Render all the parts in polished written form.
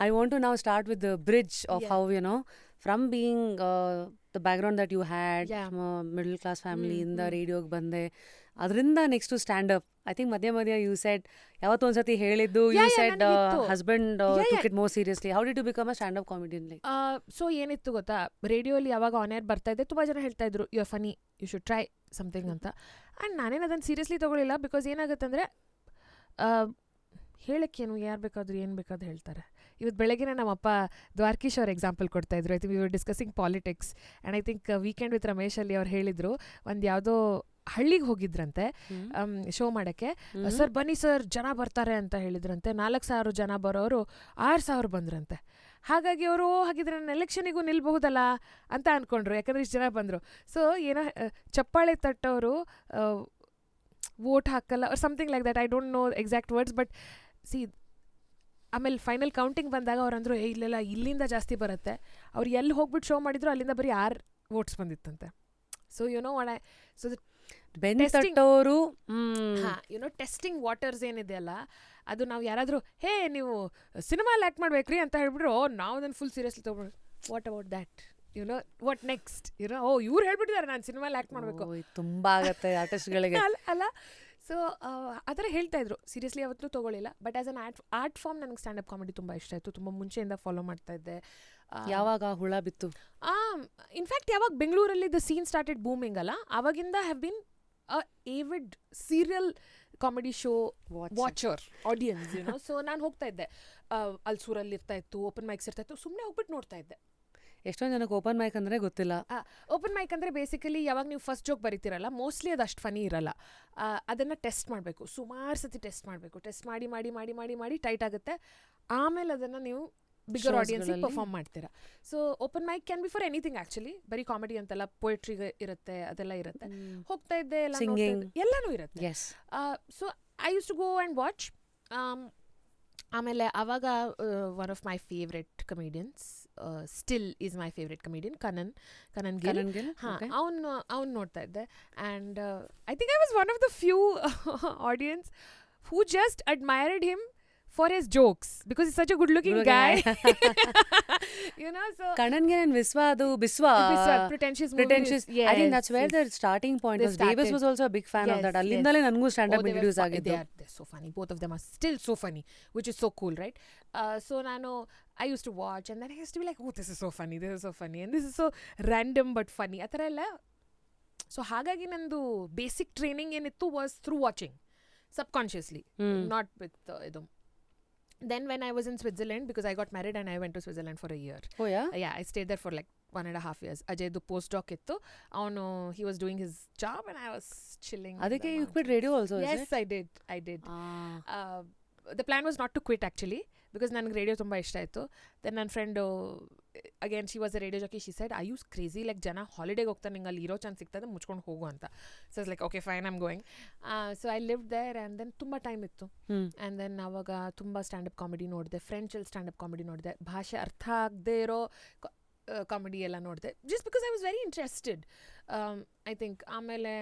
I want to now start with the bridge of Yeah. how, from being the background that you had, Yeah. from a middle class family, ಇಂದ mm. ರೇಡಿಯೋಗೆ ಬಂದೆ, ಅದರಿಂದ next stand up. I think ಮಧ್ಯ you said, ಯಾವತ್ತೋ ಒಂದ್ಸತಿ ಹೇಳಿದ್ದು, you Yeah, said ನನಗಿತ್ತು. Husband Yeah, took yeah. It more seriously. How did you become a stand up comedian? Like so ಏನಿತ್ತು ಗೊತ್ತಾ, ರೇಡಿಯೋಲಿ ಯಾವಾಗ ಆನ್ ಏರ್ ಬರ್ತಾ ಇದ್ದೆ ತುಂಬ ಜನ ಹೇಳ್ತಾ ಇದ್ರು you are funny, you should try something ಅಂತ. ಆ್ಯಂಡ್ ನಾನೇನು ಅದನ್ನು ಸೀರಿಯಸ್ಲಿ ತೊಗೊಳಿಲ್ಲ. ಬಿಕಾಸ್ ಏನಾಗುತ್ತೆ ಅಂದರೆ, ಹೇಳಕ್ಕೇನು, ಯಾರು ಬೇಕಾದರೂ ಏನು ಬೇಕಾದ್ರೂ ಹೇಳ್ತಾರೆ. ಇವತ್ತು ಬೆಳಗ್ಗೆ ನಮ್ಮಪ್ಪ ದ್ವಾರಕೀಶ್ ಅವ್ರ ಎಕ್ಸಾಂಪಲ್ ಕೊಡ್ತಾಯಿದ್ರು. I think we were discussing politics and I think weekend with Ramesh ಅಲ್ಲಿ ಅವ್ರು ಹೇಳಿದರು, ಒಂದು ಯಾವುದೋ ಹಳ್ಳಿಗೆ ಹೋಗಿದ್ರಂತೆ ಶೋ ಮಾಡೋಕ್ಕೆ. ಸರ್ ಬನ್ನಿ ಸರ್, ಜನ ಬರ್ತಾರೆ ಅಂತ ಹೇಳಿದ್ರಂತೆ. 4,000 ಜನ ಬರೋರು 6,000 ಬಂದ್ರಂತೆ. ಹಾಗಾಗಿ ಅವರು ಹಾಗಿದ್ರೆ ನಾನು ಎಲೆಕ್ಷನಿಗೂ ನಿಲ್ಬಹುದಲ್ಲ ಅಂತ ಅಂದ್ಕೊಂಡ್ರು, ಯಾಕಂದರೆ ಇಷ್ಟು ಜನ ಬಂದರು. ಸೊ ಏನೋ ಚಪ್ಪಾಳೆ ತಟ್ಟೋರು ವೋಟ್ ಹಾಕಲ್ಲ or something like that. I don't know exact words, but see ಆಮೇಲೆ ಫೈನಲ್ ಕೌಂಟಿಂಗ್ ಬಂದಾಗ ಅವ್ರು ಅಂದರು, ಇಲ್ಲೆಲ್ಲ ಇಲ್ಲಿಂದ ಜಾಸ್ತಿ ಬರುತ್ತೆ. ಅವ್ರು ಎಲ್ಲಿ ಹೋಗ್ಬಿಟ್ಟು ಶೋ ಮಾಡಿದ್ರು ಅಲ್ಲಿಂದ ಬರೀ 6 ವೋಟ್ಸ್ ಬಂದಿತ್ತಂತೆ. ಸೊ ಸೊ ಬೆಂತಟ್ಟೋರು ಟೆಸ್ಟಿಂಗ್ ವಾಟರ್ಸ್ ಏನಿದೆ ಅಲ್ಲ, ಅದು ನಾವು ಯಾರಾದರೂ ನೀವು ಸಿನಿಮಾಲ್ಲಿ ಆ್ಯಕ್ಟ್ ಮಾಡ್ಬೇಕ್ರಿ ಅಂತ ಹೇಳ್ಬಿಟ್ರು, ನಾವು ಅದನ್ನು ಫುಲ್ ಸೀರಿಯಸ್ಲಿ ತೊಗೊಂಡು what about that, what next, ಇವ್ರು ಹೇಳ್ಬಿಟ್ಟಿದ್ದಾರೆ ನಾನು ಸಿನಿಮಾಲ್ಲಿ ಆ್ಯಕ್ಟ್ ಮಾಡಬೇಕು. ತುಂಬಾ ಆಗತ್ತೆ ಆರ್ಟಿಸ್ಟ್ಗಳಿಗೆ ಅಲ್ಲ. ಸೊ ಆ ಥರ ಹೇಳ್ತಾ ಇದ್ರು. ಸೀರಿಯಸ್ಲಿ ಯಾವತ್ತೂ ತೊಗೊಳ್ಳಿಲ್ಲ. But as an art form ನನಗೆ ಸ್ಟ್ಯಾಂಡಪ್ ಕಾಮಿಡಿ ತುಂಬ ಇಷ್ಟ ಆಯಿತು. ತುಂಬ ಮುಂಚೆಯಿಂದ ಫಾಲೋ ಮಾಡ್ತಾ ಇದ್ದೆ. ಯಾವಾಗ ಹುಳ ಬಿತ್ತು? ಇನ್ಫ್ಯಾಕ್ಟ್ ಯಾವಾಗ ಬೆಂಗಳೂರಲ್ಲಿ ದ ಸೀನ್ ಸ್ಟಾರ್ಟೆಡ್ ಬೂಮಿಂಗ್ ಅಲ್ಲ, ಆವಾಗಿಂದ have been avid serial comedy show watcher audience. So ನಾನು ಹೋಗ್ತಾ ಇದ್ದೆ. ಅಲ್ಸೂರಲ್ಲಿ ಇರ್ತಾ ಇತ್ತು, ಓಪನ್ ಮೈಕ್ಸ್ ಇರ್ತಾ ಇತ್ತು, ಸುಮ್ಮನೆ ಹೋಗ್ಬಿಟ್ಟು ನೋಡ್ತಾ ಇದ್ದೆ. ಎಷ್ಟೊಂದು ಜನಕ್ಕೆ ಓಪನ್ ಮೈಕ್ ಅಂದರೆ ಗೊತ್ತಿಲ್ಲ. ಓಪನ್ ಮೈಕ್ ಅಂದರೆ ಬೇಸಿಕಲಿ ಯಾವಾಗ ನೀವು ಫಸ್ಟ್ ಜೋಕ್ ಬರೀತಿರಲ್ಲ, ಮೋಸ್ಟ್ಲಿ ಅದು ಅಷ್ಟು ಫನಿ ಇರಲ್ಲ. ಅದನ್ನು ಟೆಸ್ಟ್ ಮಾಡಬೇಕು, ಸುಮಾರು ಸತಿ ಟೆಸ್ಟ್ ಮಾಡಬೇಕು. ಟೆಸ್ಟ್ ಮಾಡಿ ಮಾಡಿ ಮಾಡಿ ಮಾಡಿ ಮಾಡಿ ಟೈಟ್ ಆಗುತ್ತೆ. ಆಮೇಲೆ ಅದನ್ನು ನೀವು ಬಿಗರ್ ಆಡಿಯನ್ಸಿಗೆ ಪರ್ಫಾರ್ಮ್ ಮಾಡ್ತೀರಾ. So open mic can be for anything actually, ಬರೀ ಕಾಮಿಡಿ ಅಂತಲ್ಲ, ಪೊಯೆಟ್ರಿಗೆ ಇರುತ್ತೆ, ಅದೆಲ್ಲ ಇರುತ್ತೆ. ಹೋಗ್ತಾ ಇದ್ದೆ, ಎಲ್ಲನೂ ಇರುತ್ತೆ. So I use to go and watch. ಆಮೇಲೆ ಆವಾಗ one of my favourite comedians, still is my favourite comedian, Kanan Gill. ಅವ್ನು ನೋಡ್ತಾ ಇದ್ದೆ. And I think I was one of the few audience who just admired him for his jokes, because he's such a good looking guy. So Kanan Gill and Biswa pretentious. Yes, I think that's where the starting point was. Davis was also a big fan of that. Allindale nangu stand up introduce agiddu. They're so funny. Both of them are still so funny, which is so cool, right? So I used to watch, and then I used to be like, oh, this is so funny, and this is so random but funny. Athara ella. So ಹಾಗಾಗಿ ನಂದು basic training ಏನಿತ್ತು was through watching, subconsciously, not with ಇದು. Then when I was in Switzerland, because I got married and I went to Switzerland for a year. Oh yeah? Yeah, I stayed there for like 1.5 years. Ajaydu postdoc ittu. He was doing his job and I was chilling. Adike you quit radio also? Yes, is it? I did. The plan was not to quit actually, because ನನಗೆ radio ತುಂಬ ಇಷ್ಟ ಆಯಿತು. Then ನನ್ನ friend, again she was a radio Jackie, she said I use crazy, like ಜನ ಹಾಲಿಡೇಗೆ ಹೋಗ್ತಾರೆ, ನಿಂಗೆ ಅಲ್ಲಿ ಇರೋ ಚಾನ್ಸ್ ಸಿಗ್ತದೆ, ಮುಚ್ಕೊಂಡು ಹೋಗು ಅಂತ. So it's like okay fine, I'm going. So I live there and then ತುಂಬ ಟೈಮ್ ಇತ್ತು. ಆ್ಯಂಡ್ ದೆನ್ ಆವಾಗ ತುಂಬ ಸ್ಟ್ಯಾಂಡಪ್ ಕಾಮಿಡಿ ನೋಡಿದೆ, ಫ್ರೆಂಚಲ್ಲಿ ಸ್ಟ್ಯಾಂಡಪ್ ಕಾಮಿಡಿ ನೋಡಿದೆ, ಭಾಷೆ ಅರ್ಥ ಆಗದೆ ಇರೋ ಕಾಮಿಡಿ ಎಲ್ಲ ನೋಡಿದೆ, just because I was very interested. I think ಆಮೇಲೆ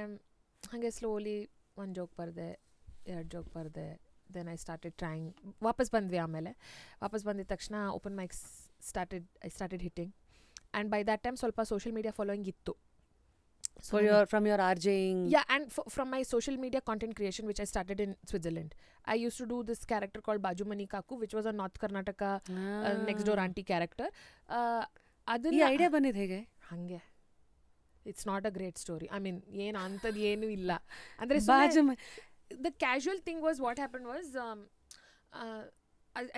ಹಾಗೆ ಸ್ಲೋಲಿ 1 ಜೋಕ್ ಬರೆದೆ, 2 ಜೋಕ್ ಬರೆದೆ. Then I started trying. ವಾಪಸ್ ಬಂದಿದ ತಕ್ಷಣ open mics I started hitting, and by that time ಸ್ವಲ್ಪ social media following ಇತ್ತು. From your RJing? Yeah, and from my social media content creation, which I started in Switzerland. I used to do this character called Baju Mani Kaku, which was a North Karnataka next door auntie character. ಈ idea ಬಂದಿದ್ದು ಹೇಗೆ? ಹಂಗೆ, it's not a great story. I mean ಏನು ಅಂಥದ್ದು ಏನೂ ಇಲ್ಲ. ಅಂದರೆ the casual thing was, what happened was,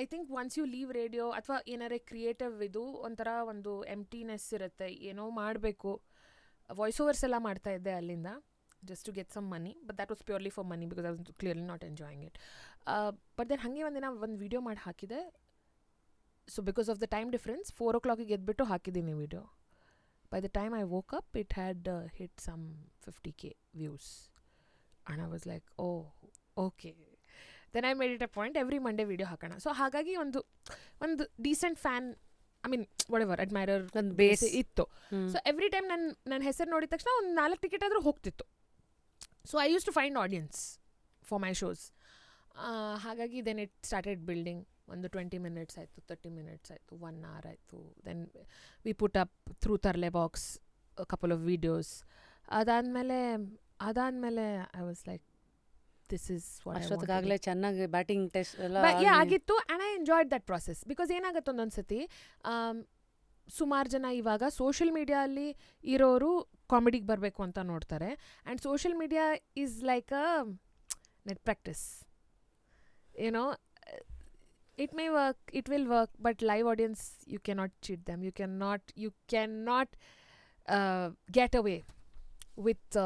I think once you leave radio ಅಥವಾ ಏನಾರೇ ಕ್ರಿಯೇಟಿವ್ ಇದು ಒಂಥರ ಒಂದು ಎಂಟಿನೆಸ್ ಇರುತ್ತೆ, ಏನೋ ಮಾಡಬೇಕು. ವಾಯ್ಸ್ ಓವರ್ಸ್ ಎಲ್ಲ ಮಾಡ್ತಾ ಇದ್ದೆ ಅಲ್ಲಿಂದ, just to get some money, but that was purely for money because I was clearly not enjoying it. But then ಹಾಗೆ ಒಂದಿನ ಒಂದು ವಿಡಿಯೋ ಮಾಡಿ ಹಾಕಿದೆ. So because of the time difference 4 o'clock ಎದ್ಬಿಟ್ಟು ಹಾಕಿದ್ದೀನಿ video. By the time I woke up, it had hit some 50K views. And I was like, oh, okay. Then I made it a point, every Monday video ಹಾಕೋಣ. So ಹಾಗಾಗಿ ಒಂದು decent fan, I mean what admirer base ಇತ್ತು. So every time ನನ್ನ ಹೆಸರು ನೋಡಿದ ತಕ್ಷಣ ಒಂದು 4 ticket ಆದರೂ ಹೋಗ್ತಿತ್ತು. So I use to find audience for my shows. ಹಾಗಾಗಿ ದೆನ್ ಇಟ್ ಸ್ಟಾರ್ಟೆಡ್ ಬಿಲ್ಡಿಂಗ್. ಒಂದು 20 ಮಿನಿಟ್ಸ್ ಆಯಿತು, 30 ಮಿನಿಟ್ಸ್ ಆಯಿತು, 1 hour ಆಯಿತು. Then we put up through Tharle box couple of videos. ಅದಾದಮೇಲೆ I was like this is ಅಷ್ಟೊತ್ತಿಗಾಗಲೇ ಚೆನ್ನಾಗಿ ಬ್ಯಾಟಿಂಗ್ ಟೆಸ್ಟ್ ಎಲ್ಲ ಆಗಿತ್ತು. And I enjoyed that process. Because ಏನಾಗುತ್ತೆ ಒಂದೊಂದು ಸತಿ ಸುಮಾರು ಜನ ಇವಾಗ ಸೋಷಿಯಲ್ ಮೀಡಿಯಲ್ಲಿ ಇರೋರು ಕಾಮಿಡಿಗೆ ಬರಬೇಕು ಅಂತ ನೋಡ್ತಾರೆ. And social media is like a net practice, YONO. It may work, it will work, but live audience, you cannot cheat them. You cannot get away with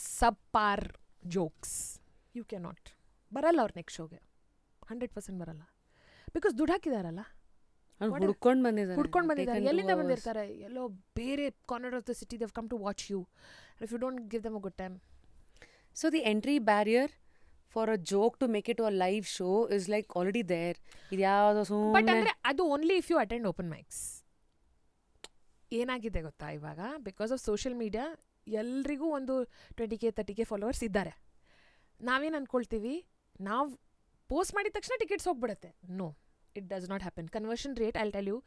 subpar jokes. You cannot. ಬರಲ್ಲ ಅವ್ರ next ಶೋಗೆ 100% ಬರಲ್ಲ. Because ದುಡ್ಡು ಹಾಕಿದಾರಲ್ಲ, ಹುಡ್ಕೊಂಡು ಬಂದಿದ್ದಾರೆ. ಎಲ್ಲಿಂದ ಬಂದಿರ್ತಾರೆ? ಎಲ್ಲೋ ಬೇರೆ corner of the city they have come to watch you. If you don't give them a good time. So the entry barrier for a joke to make it to a live show is like already there. But ಅಂದರೆ ಅದು only if you attend open mics. ಏನಾಗಿದೆ ಗೊತ್ತಾ ಇವಾಗ, because of social media ಎಲ್ರಿಗೂ ಒಂದು 20K 30K followers ಇದ್ದಾರೆ. ನಾವೇನು ಅಂದ್ಕೊಳ್ತೀವಿ, ನಾವು ಪೋಸ್ಟ್ ಮಾಡಿದ ತಕ್ಷಣ ಟಿಕೆಟ್ಸ್ ಹೋಗ್ಬಿಡುತ್ತೆ. No, it does not happen. Conversion rate I tell you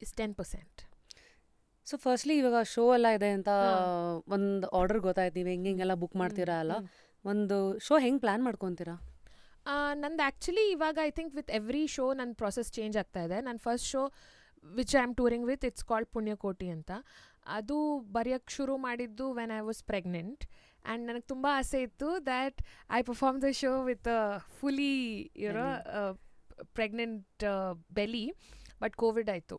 is 10%. So firstly ಇವಾಗ ಶೋ ಎಲ್ಲ ಇದೆ ಅಂತ ಒಂದು ಆರ್ಡರ್ ಗೊತ್ತಾಯ್ತು, ನೀವು ಹೆಂಗೆಲ್ಲ ಬುಕ್ ಮಾಡ್ತೀರಾ ಅಲ್ಲ. ಒಂದು ಶೋ ಹೆಂಗೆ ಪ್ಲ್ಯಾನ್ ಮಾಡ್ಕೊತೀರಾ? ನಂದು ಆ್ಯಕ್ಚುಲಿ ಇವಾಗ I think with every show ನನ್ನ ಪ್ರಾಸೆಸ್ ಚೇಂಜ್ ಆಗ್ತಾ ಇದೆ. ನನ್ನ first show which I am touring with, it's called Punyakoti ಅಂತ. ಅದು ಬರೆಯೋಕ್ಕೆ ಶುರು ಮಾಡಿದ್ದು when I was pregnant. And ನನಗೆ ತುಂಬ ಆಸೆ ಇತ್ತು that I perform the show with fully you know pregnant belly. But Covid ಆಯಿತು,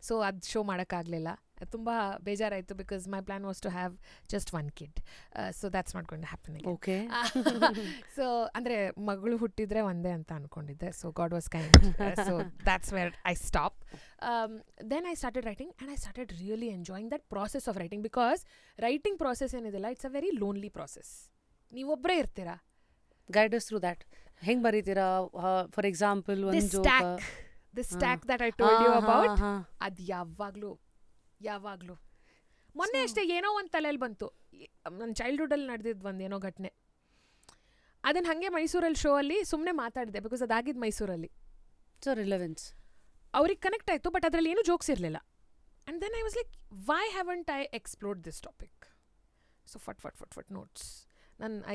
ಸೊ ಅದು ಶೋ ಮಾಡೋಕ್ಕಾಗಲಿಲ್ಲ. ತುಂಬ ಬೇಜಾರಾಯಿತು because my plan was to have just 1 kid. So that's not going to happen. Okay. So ಅಂದರೆ ಮಗಳು ಹುಟ್ಟಿದ್ರೆ ಒಂದೇ ಅಂತ ಅಂದ್ಕೊಂಡಿದ್ದೆ. So god was kind. So that's where I stop. Then I started writing and I started really enjoying that process of writing. Because writing process ಏನಿದೆಲ್ಲ, it's a very lonely process. ನೀವೊಬ್ಬರೇ ಇರ್ತೀರಾ. Guide us through that. ಹೆಂಗೆ ಬರೀತೀರಾ? For example ಒಂದು joke, the stack that I told you about, ಅದು ಯಾವಾಗಲೂ ಮೊನ್ನೆ ಅಷ್ಟೇ ಏನೋ ಒಂದು ತಲೆಯಲ್ಲಿ ಬಂತು. ನನ್ನ ಚೈಲ್ಡ್ಹುಡ್ಡಲ್ಲಿ ನಡೆದಿದ್ದು ಒಂದೇನೋ ಘಟನೆ. ಅದನ್ನು ಹಾಗೆ ಮೈಸೂರಲ್ಲಿ ಶೋ ಅಲ್ಲಿ ಸುಮ್ಮನೆ ಮಾತಾಡಿದೆ ಬಿಕಾಸ್ ಅದಾಗಿದ್ದು ಮೈಸೂರಲ್ಲಿ. ಸೊ ರಿಲೆವೆನ್ಸ್ ಅವ್ರಿಗೆ ಕನೆಕ್ಟ್ ಆಯಿತು, ಬಟ್ ಅದರಲ್ಲಿ ಏನೂ ಜೋಕ್ಸ್ ಇರಲಿಲ್ಲ. And then I was like, why haven't I explored this topic? So ಫಟ್ notes.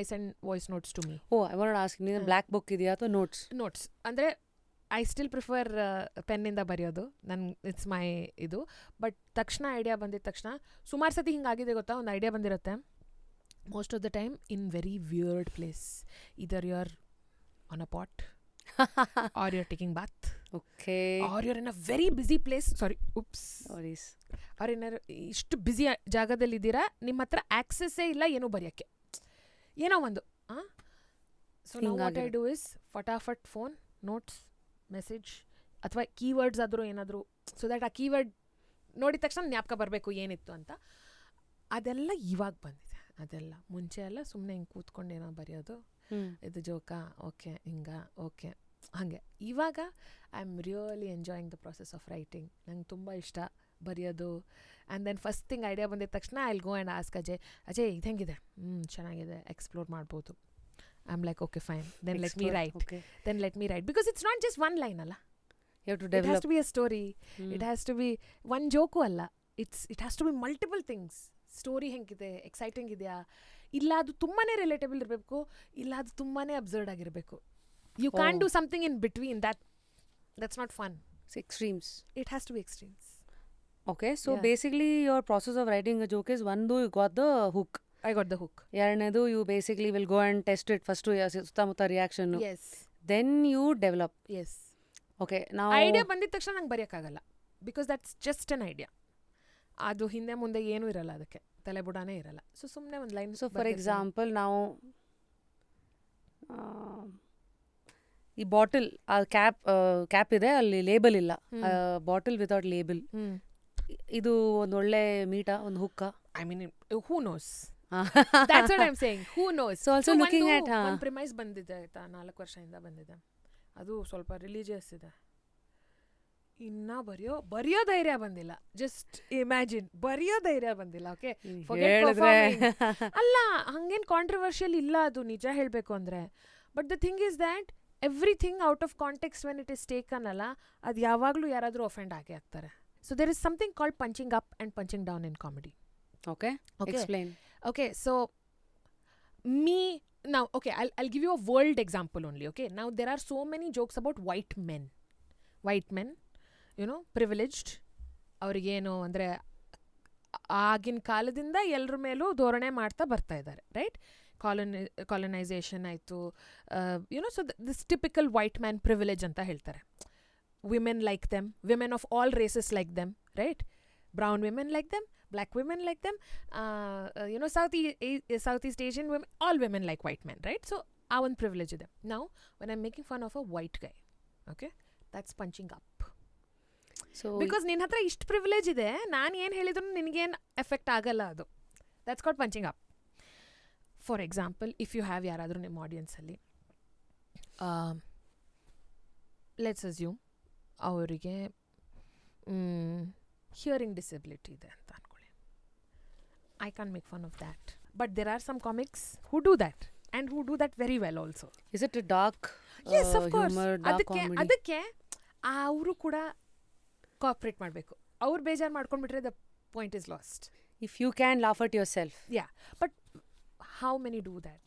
I send voice notes to me. I want to ask, ನೀನು ಬ್ಲ್ಯಾಕ್ ಬುಕ್ ಇದೆಯಾ ಅಥವಾ ನೋಟ್ಸ್? ಅಂದರೆ ಐ ಸ್ಟಿಲ್ ಪ್ರಿಫರ್ ಪೆನ್ನಿಂದ ಬರೆಯೋದು. It's my ಇದು. But ತಕ್ಷಣ idea ಬಂದಿದ್ದ ತಕ್ಷಣ, ಸುಮಾರು ಸತಿ ಹಿಂಗಾಗಿದೆ ಗೊತ್ತಾ, ಒಂದು ಐಡಿಯಾ ಬಂದಿರುತ್ತೆ most of the time in very weird place. Either you are on a pot or you are taking bath, okay, are you are in a very busy place. Or in ಇಷ್ಟು busy ಜಾಗದಲ್ಲಿ ಇದ್ದೀರಾ, ನಿಮ್ಮ ಹತ್ರ ಆಕ್ಸೆಸ್ಸೇ ಇಲ್ಲ ಏನೂ ಬರೆಯೋಕ್ಕೆ, ಏನೋ ಒಂದು. So now what I do is ಫಟಾಫಟ್ ಫೋನ್ ನೋಟ್ಸ್, ಮೆಸೇಜ್ ಅಥವಾ ಕೀವರ್ಡ್ಸ್ ಆದರೂ ಏನಾದರೂ, ಸೊ ದ್ಯಾಟ್ ಆ ಕೀವರ್ಡ್ ನೋಡಿದ ತಕ್ಷಣ ಜ್ಞಾಪಕ ಬರಬೇಕು ಏನಿತ್ತು ಅಂತ. ಅದೆಲ್ಲ ಇವಾಗ ಬಂದಿದೆ. ಅದೆಲ್ಲ ಮುಂಚೆ ಎಲ್ಲ ಸುಮ್ಮನೆ ಹಿಂಗೆ ಕೂತ್ಕೊಂಡು ಏನೋ ಬರೆಯೋದು, ಇದು ಜೋಕಾ, ಓಕೆ ಹಿಂಗ, ಓಕೆ ಹಾಗೆ. ಇವಾಗ I am really enjoying the process of writing. ನಂಗೆ ತುಂಬ ಇಷ್ಟ ಬರೆಯೋದು. And then first thing idea ಬಂದಿದ ತಕ್ಷಣ I will go and ask Ajay ಇದು ಹೆಂಗಿದೆ, ಚೆನ್ನಾಗಿದೆ, ಎಕ್ಸ್ಪ್ಲೋರ್ ಮಾಡ್ಬೋದು. I'm like, okay, fine. Then let me write. Okay. Then let me write. Because it's not just one line, alla. You have to develop. It has to be a story. It has to be one joke, alla. It has to be multiple things. Story ಹೆಂಗಿದೆ, exciting ಇದೆಯಾ, ಇಲ್ಲ ಅದು ತುಂಬಾ relatable ಇರಬೇಕು, ಇಲ್ಲ ಅದು ತುಂಬಾ absurd ಆಗಿರಬೇಕು. You can't do something in between. That's not fun. It's extremes. It has to be extremes. Okay, so basically your process of writing a joke is, one, you got the hook. I got the hook. ಎರಡನೇದು you basically will go and test it first to ಸುತ್ತಮುತ್ತ reaction. Yes. Then you develop. Yes. Okay, now idea ಬಂದಿದ ತಕ್ಷಣ ನಂಗೆ ಬರೆಯೋಕ್ಕಾಗಲ್ಲ because that's just an idea. ಅದು ಹಿಂದೆ ಮುಂದೆ ಏನೂ ಇರಲ್ಲ, ಅದಕ್ಕೆ ತಲೆ ಬುಡಾನೇ ಇರಲ್ಲ. ಸೊ ಸುಮ್ಮನೆ ಒಂದು ಲೈನ್. ಸೊ ಫಾರ್ ಎಕ್ಸಾಂಪಲ್ ನಾವು ಈ ಬಾಟಲ್ ಕ್ಯಾಪ್ ಇದೆ, ಅಲ್ಲಿ ಲೇಬಲ್ ಇಲ್ಲ, ಬಾಟಲ್ ವಿತೌಟ್ ಲೇಬಲ್, ಇದು ಒಂದು ಒಳ್ಳೆ ಮೀಟಾ, ಒಂದು ಹುಕ್ಕ. I mean who knows. That's what I'm saying. Who knows? So also looking at one premise ಬಂದಿದೆ ಆಯ್ತಾ, 4 ವರ್ಷದಿಂದ ಬಂದಿದೆ. ಅದು ಸ್ವಲ್ಪ ರಿಲಿಜಿಯಸ್ ಇದೆ. ಇನ್ನ ಬರೆಯೋ ಧೈರ್ಯ ಬಂದಿಲ್ಲ. ಜಸ್ಟ್ ಇಮ್ಯಾಜಿನ್, ಬರೆಯೋ ಧೈರ್ಯ ಬಂದಿಲ್ಲ. ಓಕೆ, ಅಲ್ಲ ಹಂಗೇನು ಕಾಂಟ್ರವರ್ಷಿಯಲ್ ಇಲ್ಲ ಅದು, ನಿಜ ಹೇಳಬೇಕು ಅಂದರೆ. But the thing is that everything out of context when it is taken ಅಲ್ಲ, ಅದು ಯಾವಾಗಲೂ ಯಾರಾದರೂ ಅಫೆಂಡ್ ಆಗೇ ಆಗ್ತಾರೆ. So there is something called punching up and punching down in comedy. Okay. Explain. Okay, so now, okay, I'll give you a world example only, okay? Now, there are so many jokes about white men, privileged. ಅವ್ರಿಗೇನು ಅಂದರೆ ಆಗಿನ ಕಾಲದಿಂದ ಎಲ್ಲರ ಮೇಲೂ ಧೋರಣೆ ಮಾಡ್ತಾ ಬರ್ತಾ ಇದ್ದಾರೆ, ರೈಟ್? ಕಾಲನೈಸೇಷನ್ ಆಯಿತು, so this typical white man privilege ಅಂತ ಹೇಳ್ತಾರೆ. Women like them, women of all races like them, right? Brown women like them, black women like them, Southeast Asian women, all women like white men, right? So our one privilege is there. Now when I'm making fun of a white guy, okay, that's punching up. So because nin hatra ishtu privilege ide, naan ಏನು ಹೇಳಿದ್ರು ನಿನಗೆ ಏನು effect ಆಗಲ್ಲ, ಅದು that's called punching up. For example, if you have ಯಾರಾದರೂ ನಿಮ್ಮ audience ಅಲ್ಲಿ let's assume ಅವರಿಗೆ ಹಿಯರಿಂಗ್ ಡಿಸಬಿಲಿಟಿ ಇದೆ ಅಂತ ಅನ್ಕೊಳ್ಳಿ. I can't make fun of that. But there are some comics who do that and who do that very well also. is it a dark Yes, of course. humor, dark comedy? ಅದಕ್ಕೆ ಅವರು ಕೂಡ cooperate ಮಾಡಬೇಕು. ಅವ್ರು ಬೇಜಾರು ಮಾಡ್ಕೊಂಡ್ಬಿಟ್ರೆ the point is lost. If you can laugh at yourself. Yeah, but how many do that?